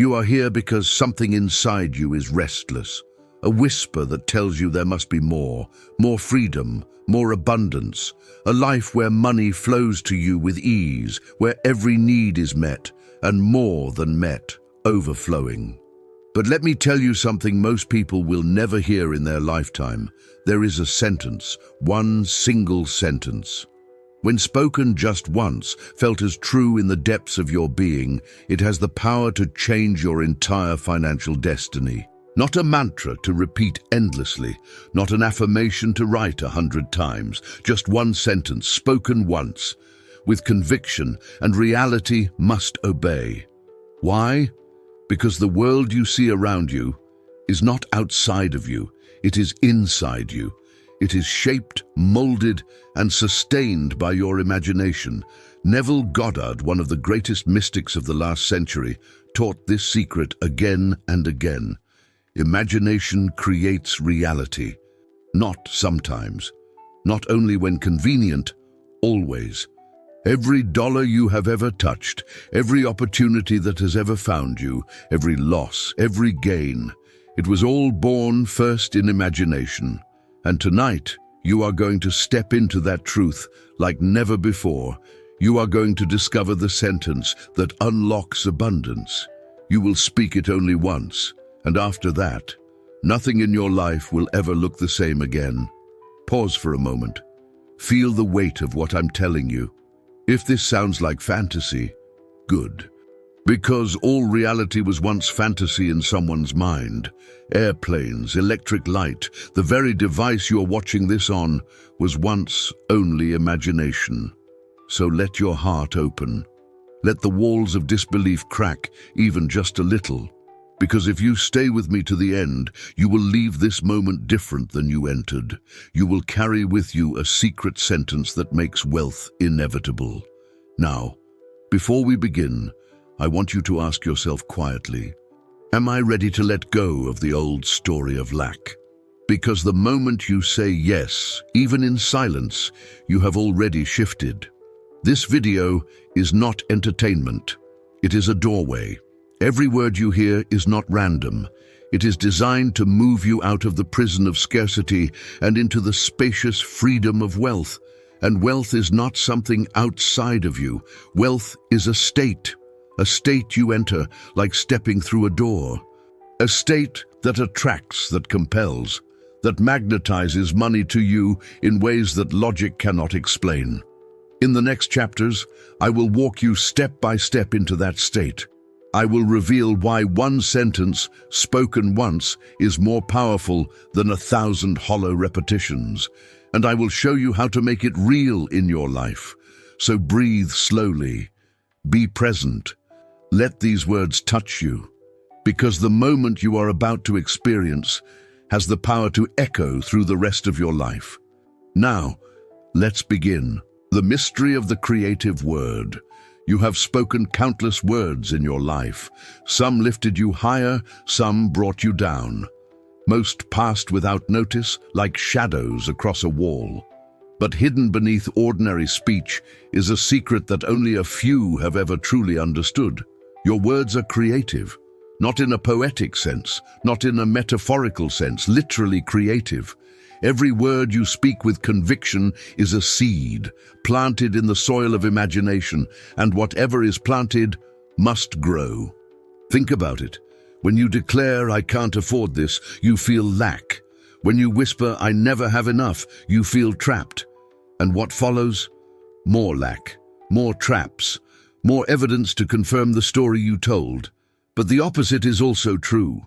You are here because something inside you is restless, a whisper that tells you there must be more freedom, more abundance, a life where money flows to you with ease, where every need is met, and more than met, overflowing. But let me tell you something most people will never hear in their lifetime. There is a sentence, one single sentence. When spoken just once, felt as true in the depths of your being, it has the power to change your entire financial destiny. Not a mantra to repeat endlessly, not an affirmation to write 100 times, just one sentence spoken once, with conviction, and reality must obey. Why? Because the world you see around you is not outside of you, it is inside you. It is shaped, molded, and sustained by your imagination. Neville Goddard, one of the greatest mystics of the last century, taught this secret again and again. Imagination creates reality. Not sometimes. Not only when convenient, always. Every dollar you have ever touched, every opportunity that has ever found you, every loss, every gain, it was all born first in imagination. And tonight, you are going to step into that truth like never before. You are going to discover the sentence that unlocks abundance. You will speak it only once, and after that, nothing in your life will ever look the same again. Pause for a moment. Feel the weight of what I'm telling you. If this sounds like fantasy, good. Because all reality was once fantasy in someone's mind. Airplanes, electric light, the very device you're watching this on was once only imagination. So let your heart open. Let the walls of disbelief crack even just a little. Because if you stay with me to the end, you will leave this moment different than you entered. You will carry with you a secret sentence that makes wealth inevitable. Now, before we begin, I want you to ask yourself quietly, am I ready to let go of the old story of lack? Because the moment you say yes, even in silence, you have already shifted. This video is not entertainment. It is a doorway. Every word you hear is not random. It is designed to move you out of the prison of scarcity and into the spacious freedom of wealth. And wealth is not something outside of you. Wealth is a state you enter like stepping through a door. A state that attracts, that compels, that magnetizes money to you in ways that logic cannot explain. In the next chapters, I will walk you step by step into that state. I will reveal why one sentence, spoken once, is more powerful than 1,000 hollow repetitions. And I will show you how to make it real in your life. So breathe slowly. Be present. Let these words touch you. Because the moment you are about to experience has the power to echo through the rest of your life. Now, let's begin. The mystery of the creative word. You have spoken countless words in your life. Some lifted you higher, some brought you down. Most passed without notice, like shadows across a wall. But hidden beneath ordinary speech is a secret that only a few have ever truly understood. Your words are creative, not in a poetic sense, not in a metaphorical sense, literally creative. Every word you speak with conviction is a seed, planted in the soil of imagination, and whatever is planted must grow. Think about it. When you declare, I can't afford this, you feel lack. When you whisper, I never have enough, you feel trapped. And what follows? More lack, more traps, more evidence to confirm the story you told. But the opposite is also true.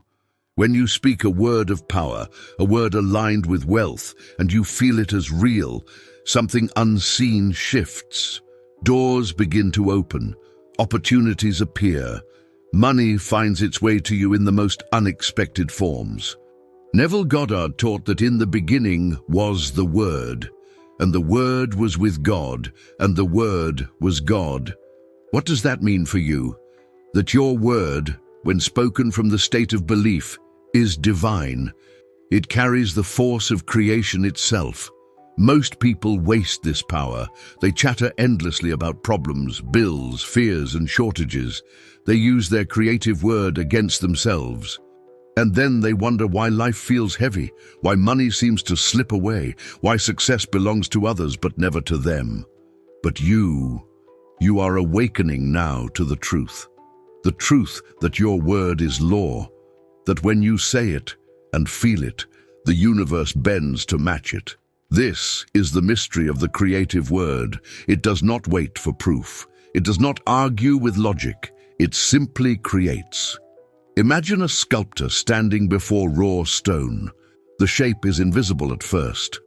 When you speak a word of power, a word aligned with wealth, and you feel it as real, something unseen shifts. Doors begin to open, opportunities appear, money finds its way to you in the most unexpected forms. Neville Goddard taught that in the beginning was the Word, and the Word was with God, and the Word was God. What does that mean for you? That your word, when spoken from the state of belief, is divine. It carries the force of creation itself. Most people waste this power. They chatter endlessly about problems, bills, fears, and shortages. They use their creative word against themselves. And then they wonder why life feels heavy, why money seems to slip away, why success belongs to others but never to them. But you are awakening now to the truth. The truth that your word is law, that when you say it and feel it, the universe bends to match it. This is the mystery of the creative word. It does not wait for proof. It does not argue with logic. It simply creates. Imagine a sculptor standing before raw stone. The shape is invisible at first,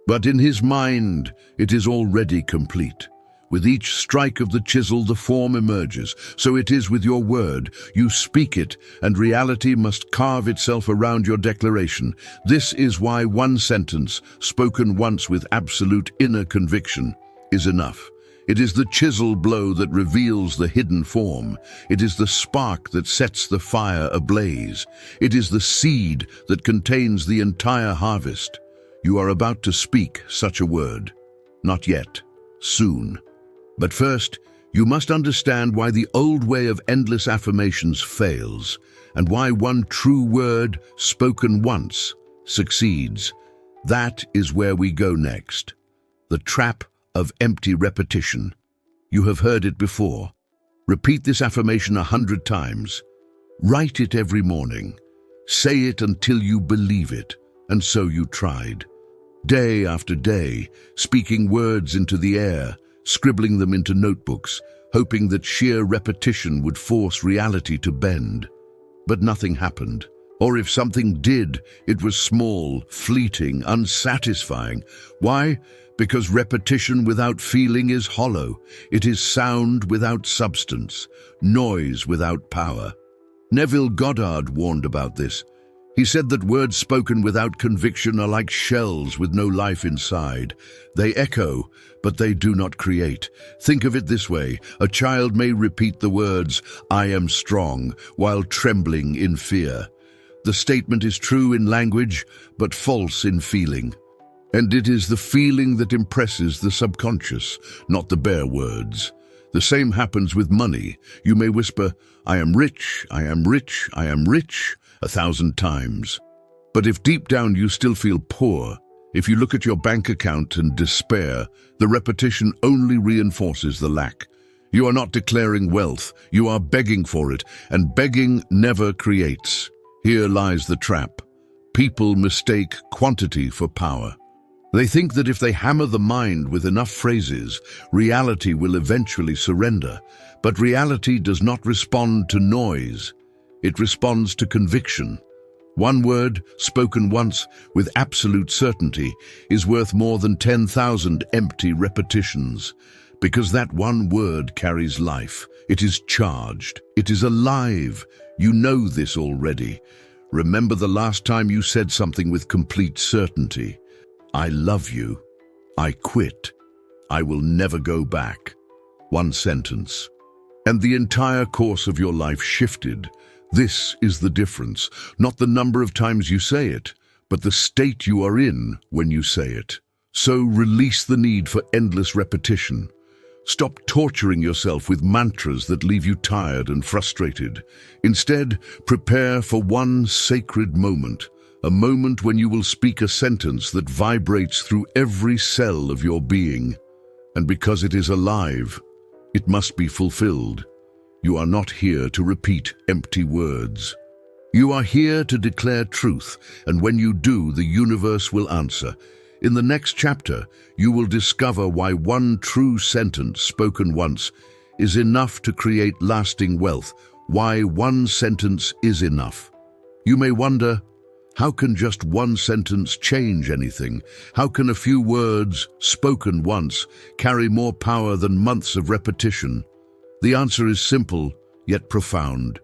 but in his mind it is already complete. With each strike of the chisel, the form emerges. So it is with your word. You speak it, and reality must carve itself around your declaration. This is why one sentence, spoken once with absolute inner conviction, is enough. It is the chisel blow that reveals the hidden form. It is the spark that sets the fire ablaze. It is the seed that contains the entire harvest. You are about to speak such a word. Not yet. Soon. But first, you must understand why the old way of endless affirmations fails, and why one true word, spoken once, succeeds. That is where we go next. The trap of empty repetition. You have heard it before. Repeat this affirmation 100 times. Write it every morning. Say it until you believe it, and so you tried. Day after day, speaking words into the air, scribbling them into notebooks, hoping that sheer repetition would force reality to bend. But nothing happened. Or if something did, it was small, fleeting, unsatisfying. Why? Because repetition without feeling is hollow. It is sound without substance, noise without power. Neville Goddard warned about this. He said that words spoken without conviction are like shells with no life inside. They echo, but they do not create. Think of it this way. A child may repeat the words, "I am strong," while trembling in fear. The statement is true in language, but false in feeling. And it is the feeling that impresses the subconscious, not the bare words. The same happens with money. You may whisper, "I am rich, I am rich, I am rich," 1,000 times. But if deep down you still feel poor, if you look at your bank account and despair, the repetition only reinforces the lack. You are not declaring wealth, you are begging for it, and begging never creates. Here lies the trap. People mistake quantity for power. They think that if they hammer the mind with enough phrases, reality will eventually surrender. But reality does not respond to noise. It responds to conviction. One word, spoken once, with absolute certainty, is worth more than 10,000 empty repetitions. Because that one word carries life. It is charged. It is alive. You know this already. Remember the last time you said something with complete certainty. I love you. I quit. I will never go back. One sentence. And the entire course of your life shifted. This is the difference, not the number of times you say it, but the state you are in when you say it. So release the need for endless repetition. Stop torturing yourself with mantras that leave you tired and frustrated. Instead, prepare for one sacred moment, a moment when you will speak a sentence that vibrates through every cell of your being. And because it is alive, it must be fulfilled. You are not here to repeat empty words. You are here to declare truth, and when you do, the universe will answer. In the next chapter, you will discover why one true sentence spoken once is enough to create lasting wealth, why one sentence is enough. You may wonder, how can just one sentence change anything? How can a few words, spoken once, carry more power than months of repetition? The answer is simple, yet profound.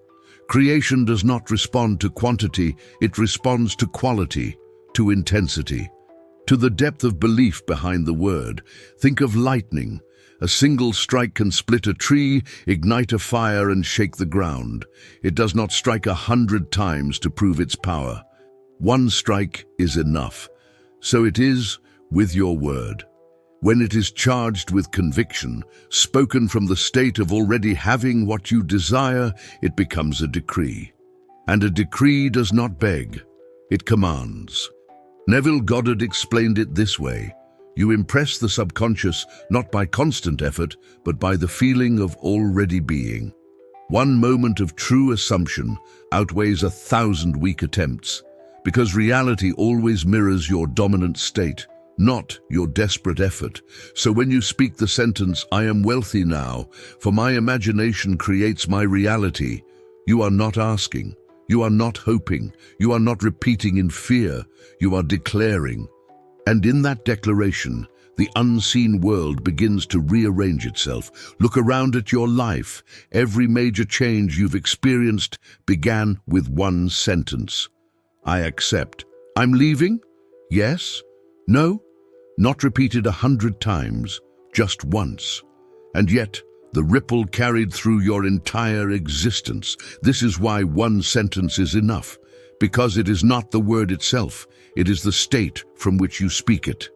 Creation does not respond to quantity, it responds to quality, to intensity, to the depth of belief behind the word. Think of lightning. A single strike can split a tree, ignite a fire, and shake the ground. It does not strike 100 times to prove its power. One strike is enough. So it is with your word. When it is charged with conviction, spoken from the state of already having what you desire, it becomes a decree. And a decree does not beg, it commands. Neville Goddard explained it this way: you impress the subconscious not by constant effort, but by the feeling of already being. One moment of true assumption outweighs 1,000 weak attempts, because reality always mirrors your dominant state, not your desperate effort. So when you speak the sentence, "I am wealthy now, for my imagination creates my reality," you are not asking, you are not hoping, you are not repeating in fear, you are declaring. And in that declaration, the unseen world begins to rearrange itself. Look around at your life. Every major change you've experienced began with one sentence. I accept. I'm leaving? Yes? No? Not repeated 100 times, just once. And yet, the ripple carried through your entire existence. This is why one sentence is enough, because it is not the word itself, it is the state from which you speak it.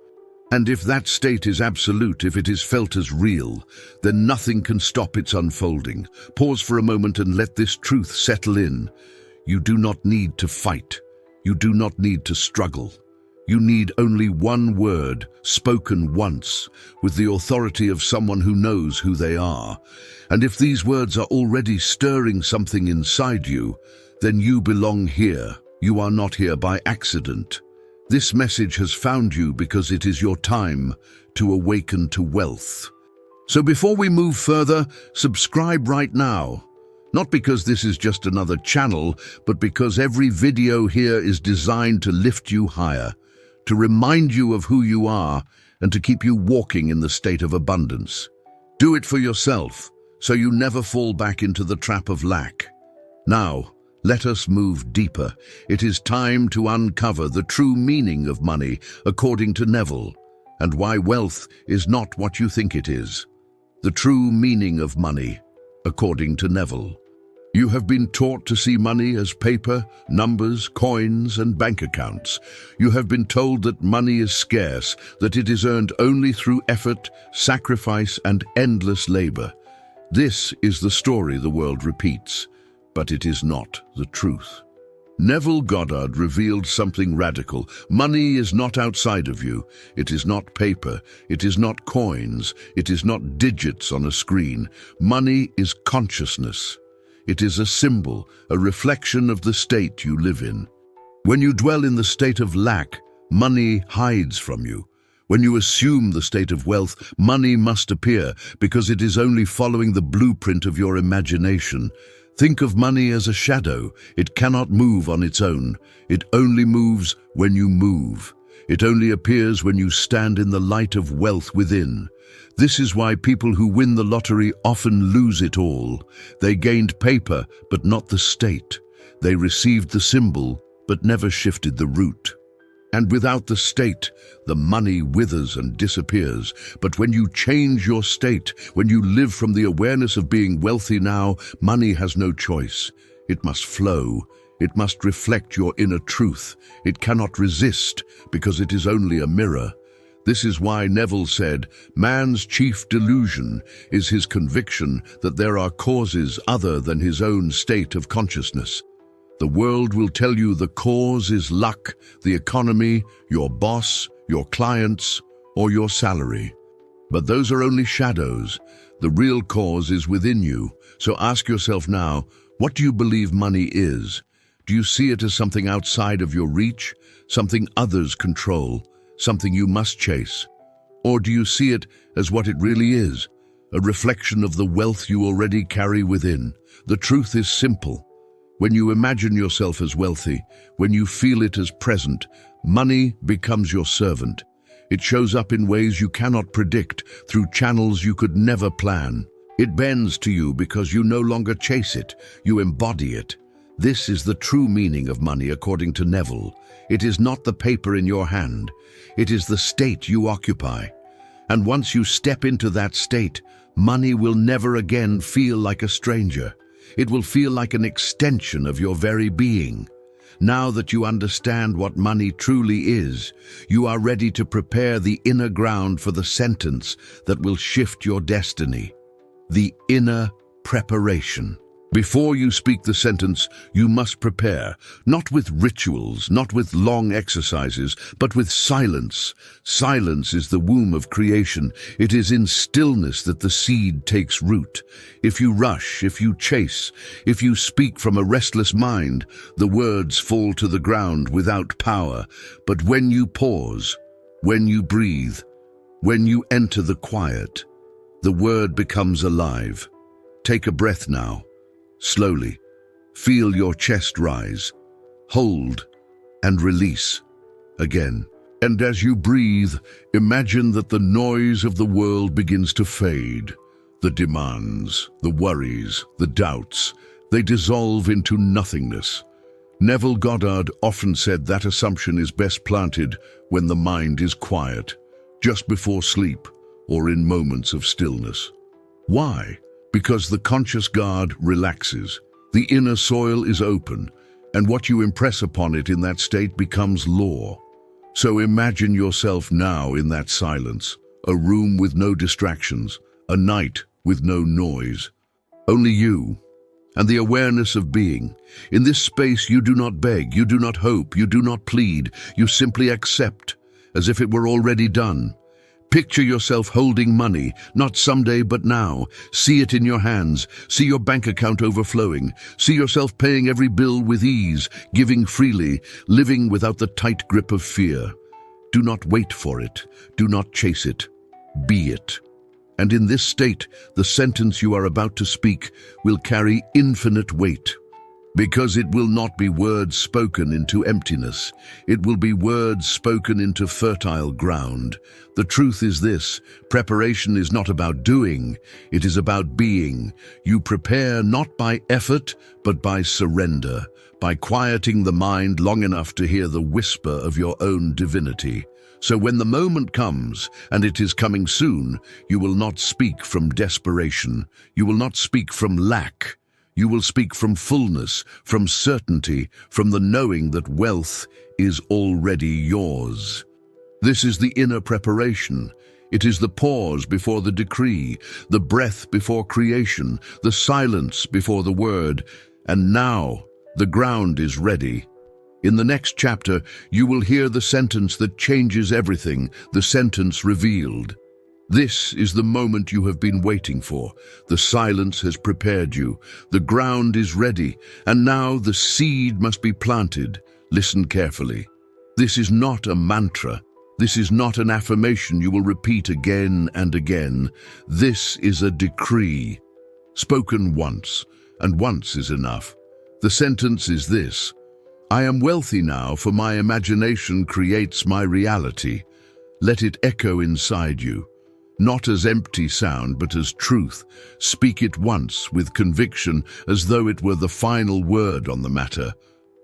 And if that state is absolute, if it is felt as real, then nothing can stop its unfolding. Pause for a moment and let this truth settle in. You do not need to fight. You do not need to struggle. You need only one word, spoken once, with the authority of someone who knows who they are. And if these words are already stirring something inside you, then you belong here. You are not here by accident. This message has found you because it is your time to awaken to wealth. So before we move further, subscribe right now. Not because this is just another channel, but because every video here is designed to lift you higher, to remind you of who you are, and to keep you walking in the state of abundance. Do it for yourself, so you never fall back into the trap of lack. Now, let us move deeper. It is time to uncover the true meaning of money, according to Neville, and why wealth is not what you think it is. The true meaning of money, according to Neville. You have been taught to see money as paper, numbers, coins, and bank accounts. You have been told that money is scarce, that it is earned only through effort, sacrifice, and endless labor. This is the story the world repeats, but it is not the truth. Neville Goddard revealed something radical. Money is not outside of you. It is not paper. It is not coins. It is not digits on a screen. Money is consciousness. It is a symbol, a reflection of the state you live in. When you dwell in the state of lack, money hides from you. When you assume the state of wealth, money must appear because it is only following the blueprint of your imagination. Think of money as a shadow. It cannot move on its own. It only moves when you move. It only appears when you stand in the light of wealth within. This is why people who win the lottery often lose it all. They gained paper, but not the state. They received the symbol, but never shifted the root. And without the state, the money withers and disappears. But when you change your state, when you live from the awareness of being wealthy now, money has no choice. It must flow. It must reflect your inner truth. It cannot resist because it is only a mirror. This is why Neville said, man's chief delusion is his conviction that there are causes other than his own state of consciousness. The world will tell you the cause is luck, the economy, your boss, your clients, or your salary. But those are only shadows. The real cause is within you. So ask yourself now, what do you believe money is? Do you see it as something outside of your reach, something others control, something you must chase? Or do you see it as what it really is, a reflection of the wealth you already carry within? The truth is simple. When you imagine yourself as wealthy, when you feel it as present, money becomes your servant. It shows up in ways you cannot predict, through channels you could never plan. It bends to you because you no longer chase it, you embody it. This is the true meaning of money according to Neville. It is not the paper in your hand. It is the state you occupy. And once you step into that state, money will never again feel like a stranger. It will feel like an extension of your very being. Now that you understand what money truly is, you are ready to prepare the inner ground for the sentence that will shift your destiny. The inner preparation. Before you speak the sentence, you must prepare, not with rituals, not with long exercises, but with silence. Silence is the womb of creation. It is in stillness that the seed takes root. If you rush, if you chase, if you speak from a restless mind, the words fall to the ground without power. But when you pause, when you breathe, when you enter the quiet, the word becomes alive. Take a breath now. Slowly, feel your chest rise, hold, and release again. And as you breathe, imagine that the noise of the world begins to fade. The demands, the worries, the doubts, they dissolve into nothingness. Neville Goddard often said that assumption is best planted when the mind is quiet, just before sleep or in moments of stillness. Why? Because the conscious guard relaxes, the inner soil is open, and what you impress upon it in that state becomes law. So imagine yourself now in that silence, a room with no distractions, a night with no noise. Only you, and the awareness of being. In this space you do not beg, you do not hope, you do not plead, you simply accept, as if it were already done. Picture yourself holding money, not someday but now. See it in your hands, see your bank account overflowing, see yourself paying every bill with ease, giving freely, living without the tight grip of fear. Do not wait for it, do not chase it, be it. And in this state, the sentence you are about to speak will carry infinite weight. Because it will not be words spoken into emptiness. It will be words spoken into fertile ground. The truth is this: preparation is not about doing, it is about being. You prepare not by effort, but by surrender, by quieting the mind long enough to hear the whisper of your own divinity. So when the moment comes, and it is coming soon, you will not speak from desperation. You will not speak from lack. You will speak from fullness, from certainty, from the knowing that wealth is already yours. This is the inner preparation. It is the pause before the decree, the breath before creation, the silence before the word. And now, the ground is ready. In the next chapter, you will hear the sentence that changes everything, the sentence revealed. This is the moment you have been waiting for. The silence has prepared you. The ground is ready, and now the seed must be planted. Listen carefully. This is not a mantra. This is not an affirmation you will repeat again and again. This is a decree, spoken once, and once is enough. The sentence is this: I am wealthy now, for my imagination creates my reality. Let it echo inside you. Not as empty sound, but as truth. Speak it once with conviction, as though it were the final word on the matter.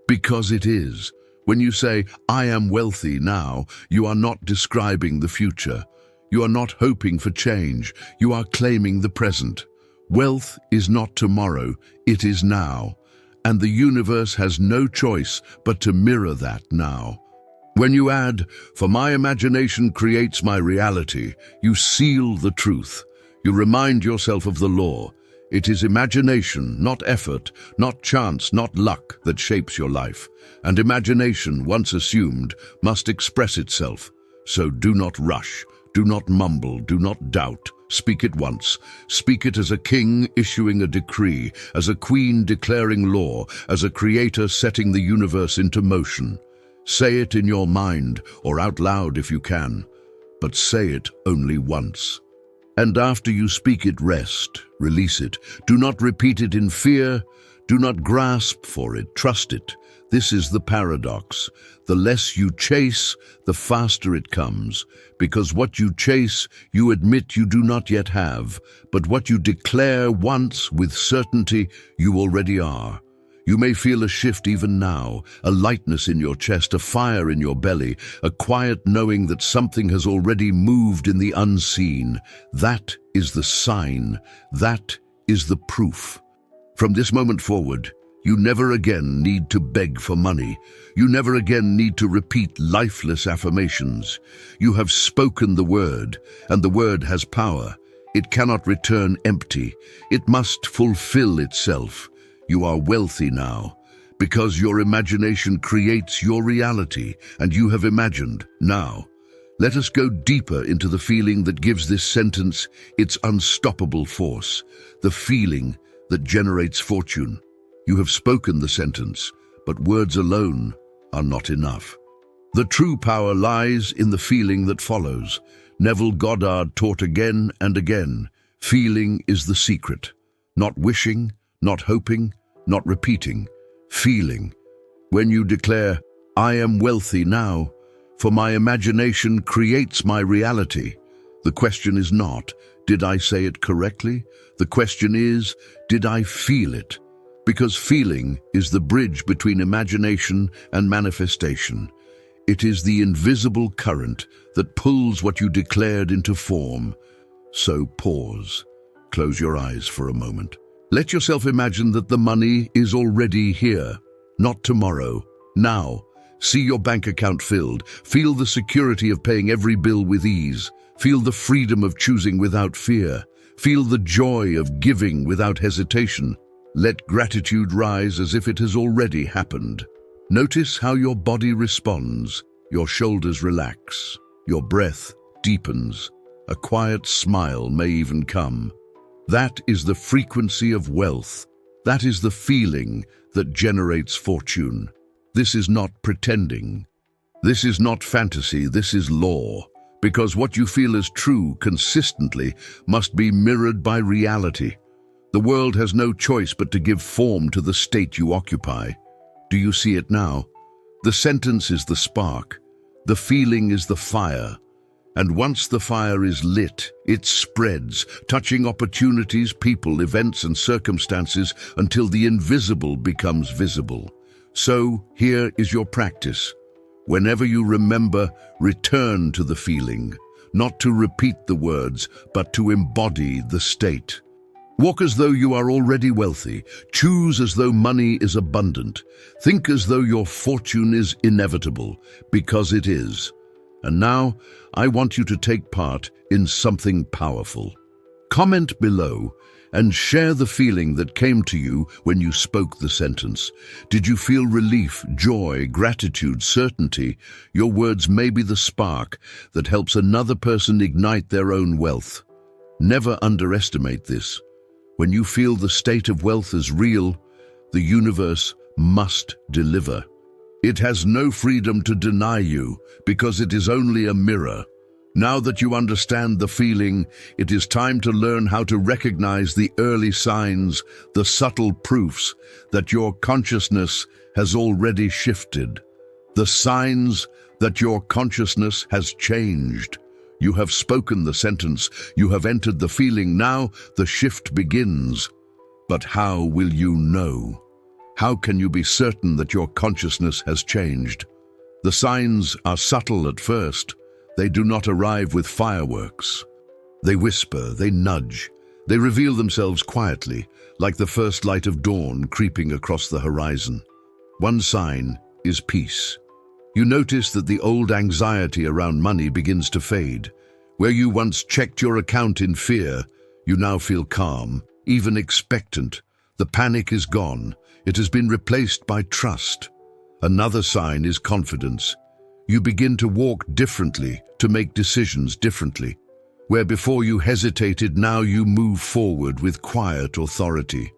Because it is. When you say, I am wealthy now, you are not describing the future. You are not hoping for change. You are claiming the present. Wealth is not tomorrow, it is now. And the universe has no choice but to mirror that now. When you add, for my imagination creates my reality, you seal the truth. You remind yourself of the law. It is imagination, not effort, not chance, not luck that shapes your life. And imagination, once assumed, must express itself. So do not rush, do not mumble, do not doubt. Speak it once. Speak it as a king issuing a decree, as a queen declaring law, as a creator setting the universe into motion. Say it in your mind, or out loud if you can, but say it only once. And after you speak it, rest, release it. Do not repeat it in fear. Do not grasp for it, trust it. This is the paradox. The less you chase, the faster it comes. Because what you chase, you admit you do not yet have. But what you declare once with certainty, you already are. You may feel a shift even now, a lightness in your chest, a fire in your belly, a quiet knowing that something has already moved in the unseen. That is the sign. That is the proof. From this moment forward, You never again need to beg for money. You never again need to repeat lifeless affirmations. You have spoken the word, and the word has power. It cannot return empty. It must fulfill itself. You are wealthy now, because your imagination creates your reality, and you have imagined now. Let us go deeper into the feeling that gives this sentence its unstoppable force, the feeling that generates fortune. You have spoken the sentence, but words alone are not enough. The true power lies in the feeling that follows. Neville Goddard taught again and again, feeling is the secret. Not wishing, not hoping, not repeating. Feeling. When you declare, I am wealthy now, for my imagination creates my reality. The question is not, did I say it correctly? The question is, did I feel it? Because feeling is the bridge between imagination and manifestation. It is the invisible current that pulls what you declared into form. So pause. Close your eyes for a moment. Let yourself imagine that the money is already here, not tomorrow, now. See your bank account filled. Feel the security of paying every bill with ease. Feel the freedom of choosing without fear. Feel the joy of giving without hesitation. Let gratitude rise as if it has already happened. Notice how your body responds. Your shoulders relax. Your breath deepens. A quiet smile may even come. That is the frequency of wealth. That is the feeling that generates fortune. This is not pretending. This is not fantasy, this is law. Because what you feel as true consistently must be mirrored by reality. The world has no choice but to give form to the state you occupy. Do you see it now? The sentence is the spark. The feeling is the fire. And once the fire is lit, it spreads, touching opportunities, people, events, and circumstances until the invisible becomes visible. So, here is your practice. Whenever you remember, return to the feeling, not to repeat the words, but to embody the state. Walk as though you are already wealthy. Choose as though money is abundant. Think as though your fortune is inevitable, because it is. And now, I want you to take part in something powerful. Comment below and share the feeling that came to you when you spoke the sentence. Did you feel relief, joy, gratitude, certainty? Your words may be the spark that helps another person ignite their own wealth. Never underestimate this. When you feel the state of wealth is real, the universe must deliver. It has no freedom to deny you because it is only a mirror. Now that you understand the feeling, it is time to learn how to recognize the early signs, the subtle proofs that your consciousness has already shifted. The signs that your consciousness has changed. You have spoken the sentence, you have entered the feeling, now the shift begins. But how will you know? How can you be certain that your consciousness has changed? The signs are subtle at first. They do not arrive with fireworks. They whisper, they nudge, they reveal themselves quietly, like the first light of dawn creeping across the horizon. One sign is peace. You notice that the old anxiety around money begins to fade. Where you once checked your account in fear, you now feel calm, even expectant. The panic is gone. It has been replaced by trust. Another sign is confidence. You begin to walk differently, to make decisions differently. Where before you hesitated, now you move forward with quiet authority.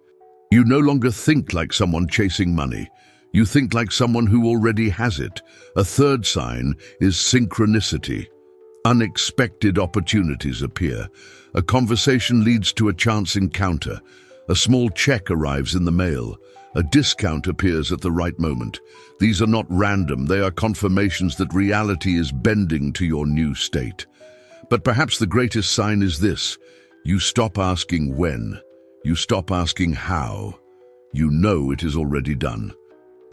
You no longer think like someone chasing money. You think like someone who already has it. A third sign is synchronicity. Unexpected opportunities appear. A conversation leads to a chance encounter. A small check arrives in the mail. A discount appears at the right moment. These are not random, they are confirmations that reality is bending to your new state. But perhaps the greatest sign is this: you stop asking when, you stop asking how. You know it is already done.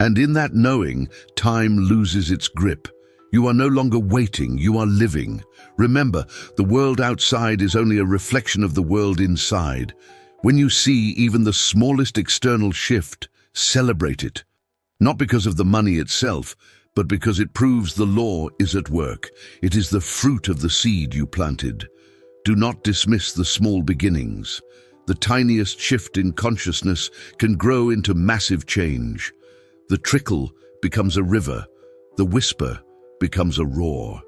And in that knowing, time loses its grip. You are no longer waiting, you are living. Remember, the world outside is only a reflection of the world inside. When you see even the smallest external shift, Celebrate it. Not because of the money itself, but because it proves the law is at work. It is the fruit of the seed you planted. Do not dismiss the small beginnings. The tiniest shift in consciousness can grow into massive change. The trickle becomes a river. The whisper becomes a roar.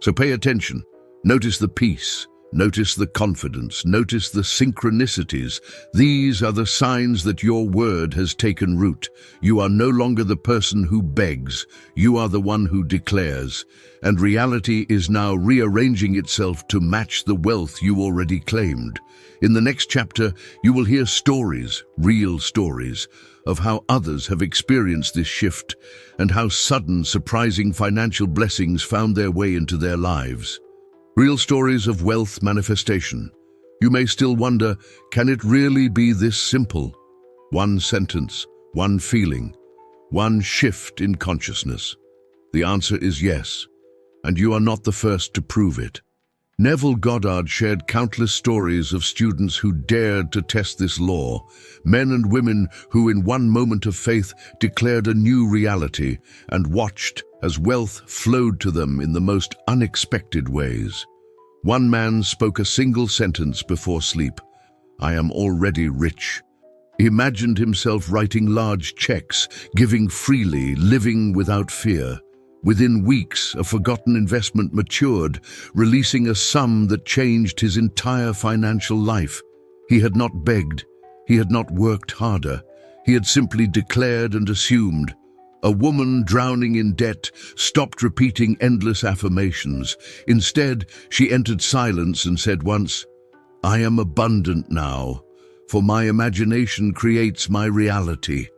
So pay attention. Notice the peace. Notice the confidence. Notice the synchronicities. These are the signs that your word has taken root. You are no longer the person who begs. You are the one who declares. And reality is now rearranging itself to match the wealth you already claimed. In the next chapter, you will hear stories, real stories, of how others have experienced this shift and how sudden, surprising financial blessings found their way into their lives. Real stories of wealth manifestation. You may still wonder, can it really be this simple? One sentence, one feeling, one shift in consciousness. The answer is yes, and you are not the first to prove it. Neville Goddard shared countless stories of students who dared to test this law, men and women who in one moment of faith declared a new reality and watched as wealth flowed to them in the most unexpected ways. One man spoke a single sentence before sleep: "I am already rich." He imagined himself writing large checks, giving freely, living without fear. Within weeks, a forgotten investment matured, releasing a sum that changed his entire financial life. He had not begged. He had not worked harder. He had simply declared and assumed. A woman drowning in debt stopped repeating endless affirmations. Instead, she entered silence and said once, "I am abundant now, for my imagination creates my reality."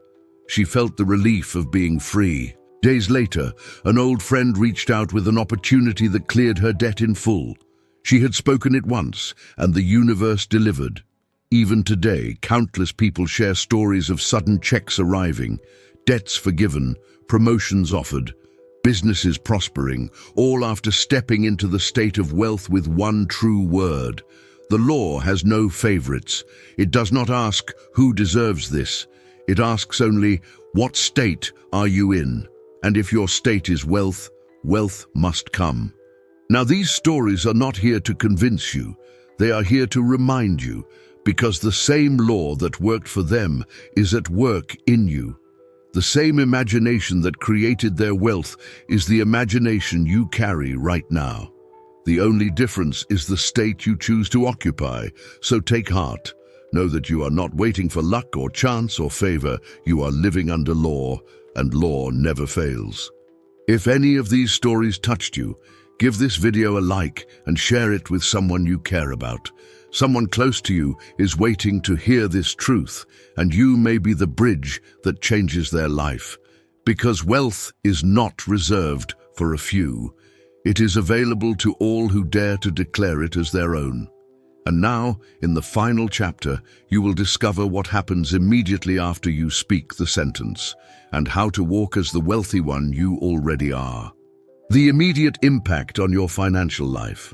She felt the relief of being free. Days later, an old friend reached out with an opportunity that cleared her debt in full. She had spoken it once, and the universe delivered. Even today, countless people share stories of sudden checks arriving, debts forgiven, promotions offered, businesses prospering, all after stepping into the state of wealth with one true word. The law has no favorites. It does not ask who deserves this. It asks only, what state are you in? And if your state is wealth, wealth must come. Now, these stories are not here to convince you. They are here to remind you, because the same law that worked for them is at work in you. The same imagination that created their wealth is the imagination you carry right now. The only difference is the state you choose to occupy. So take heart. Know that you are not waiting for luck or chance or favor. You are living under law, and law never fails. If any of these stories touched you, give this video a like and share it with someone you care about. Someone close to you is waiting to hear this truth, and you may be the bridge that changes their life. Because wealth is not reserved for a few. It is available to all who dare to declare it as their own. And now, in the final chapter, you will discover what happens immediately after you speak the sentence, and how to walk as the wealthy one you already are. The immediate impact on your financial life.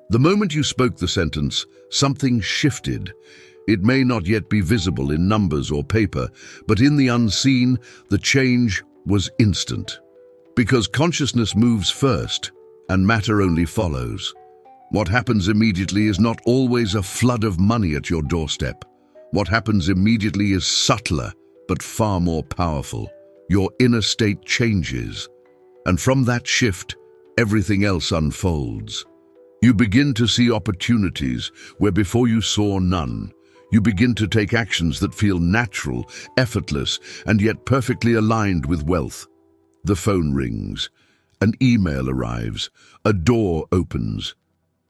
The moment you spoke the sentence, something shifted. It may not yet be visible in numbers or paper, but in the unseen, the change was instant. Because consciousness moves first, and matter only follows. What happens immediately is not always a flood of money at your doorstep. What happens immediately is subtler, but far more powerful. Your inner state changes, and from that shift, everything else unfolds. You begin to see opportunities where before you saw none. You begin to take actions that feel natural, effortless, and yet perfectly aligned with wealth. The phone rings, an email arrives, a door opens.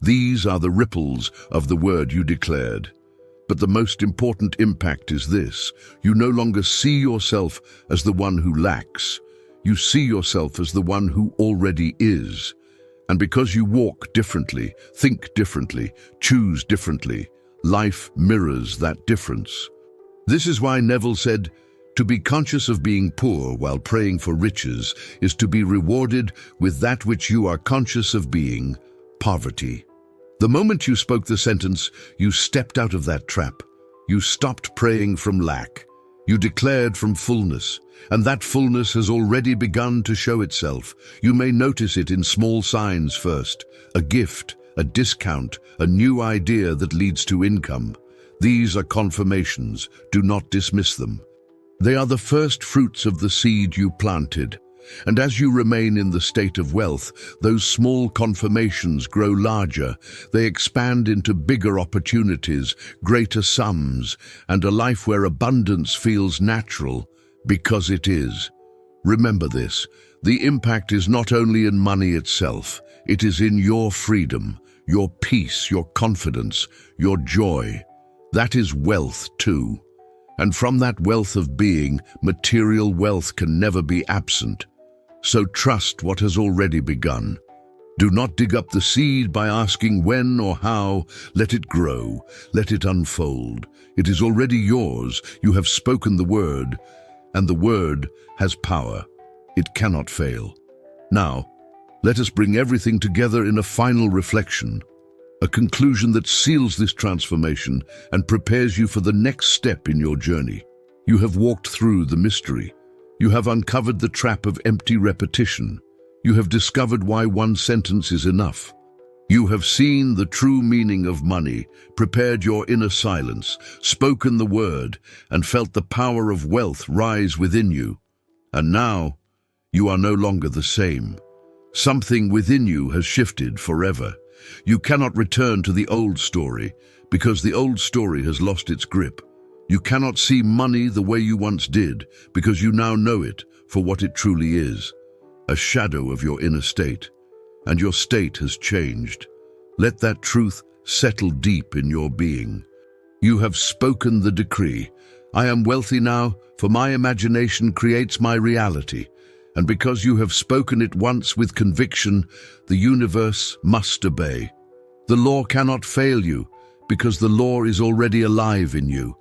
These are the ripples of the word you declared. But the most important impact is this: you no longer see yourself as the one who lacks. You see yourself as the one who already is. And because you walk differently, think differently, choose differently, life mirrors that difference. This is why Neville said, "To be conscious of being poor while praying for riches is to be rewarded with that which you are conscious of being, poverty." The moment you spoke the sentence, you stepped out of that trap. You stopped praying from lack. You declared from fullness, and that fullness has already begun to show itself. You may notice it in small signs first: a gift, a discount, a new idea that leads to income. These are confirmations. Do not dismiss them. They are the first fruits of the seed you planted. And as you remain in the state of wealth, those small confirmations grow larger. They expand into bigger opportunities, greater sums, and a life where abundance feels natural, because it is. Remember this: the impact is not only in money itself, it is in your freedom, your peace, your confidence, your joy. That is wealth too. And from that wealth of being, material wealth can never be absent. So trust what has already begun. Do not dig up the seed by asking when or how. Let it grow. Let it unfold. It is already yours. You have spoken the word, and the word has power. It cannot fail. Now, let us bring everything together in a final reflection, a conclusion that seals this transformation and prepares you for the next step in your journey. You have walked through the mystery. You have uncovered the trap of empty repetition. You have discovered why one sentence is enough. You have seen the true meaning of money, prepared your inner silence, spoken the word, and felt the power of wealth rise within you. And now, you are no longer the same. Something within you has shifted forever. You cannot return to the old story, because the old story has lost its grip. You cannot see money the way you once did, because you now know it for what it truly is: a shadow of your inner state. And your state has changed. Let that truth settle deep in your being. You have spoken the decree: I am wealthy now, for my imagination creates my reality. And because you have spoken it once with conviction, the universe must obey. The law cannot fail you, because the law is already alive in you.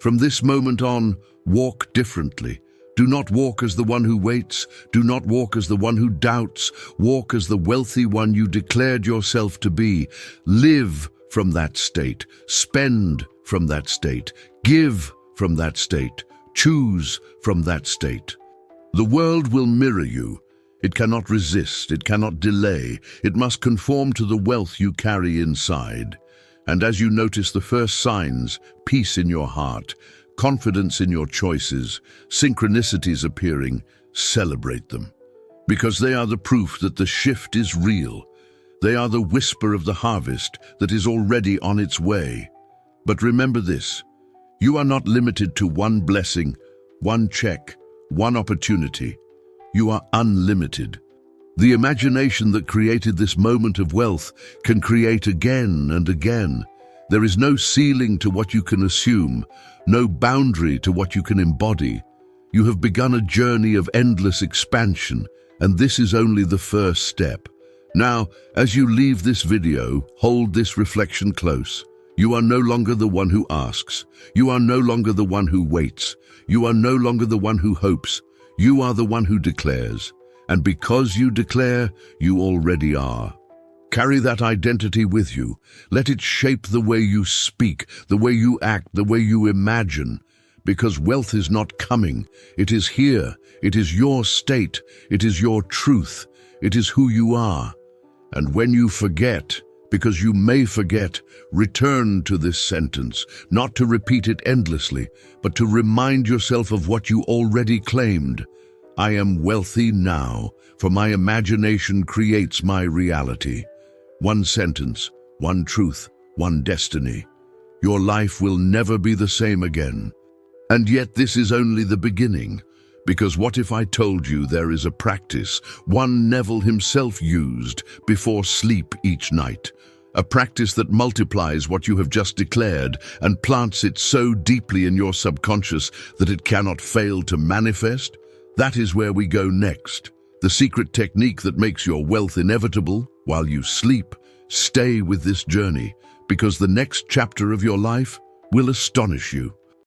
From this moment on, walk differently. Do not walk as the one who waits. Do not walk as the one who doubts. Walk as the wealthy one you declared yourself to be. Live from that state. Spend from that state. Give from that state. Choose from that state. The world will mirror you. It cannot resist. It cannot delay. It must conform to the wealth you carry inside. And as you notice the first signs, peace in your heart, confidence in your choices, synchronicities appearing, celebrate them. Because they are the proof that the shift is real. They are the whisper of the harvest that is already on its way. But remember this: you are not limited to one blessing, one check, one opportunity. You are unlimited. The imagination that created this moment of wealth can create again and again. There is no ceiling to what you can assume, no boundary to what you can embody. You have begun a journey of endless expansion, and this is only the first step. Now, as you leave this video, hold this reflection close. You are no longer the one who asks. You are no longer the one who waits. You are no longer the one who hopes. You are the one who declares. And because you declare, you already are. Carry that identity with you. Let it shape the way you speak, the way you act, the way you imagine. Because wealth is not coming. It is here. It is your state. It is your truth. It is who you are. And when you forget, because you may forget, return to this sentence, not to repeat it endlessly, but to remind yourself of what you already claimed. I am wealthy now, for my imagination creates my reality. One sentence, one truth, one destiny. Your life will never be the same again. And yet this is only the beginning. Because what if I told you there is a practice, one Neville himself used before sleep each night? A practice that multiplies what you have just declared and plants it so deeply in your subconscious that it cannot fail to manifest? That is where we go next. The secret technique that makes your wealth inevitable while you sleep. Stay with this journey, because the next chapter of your life will astonish you.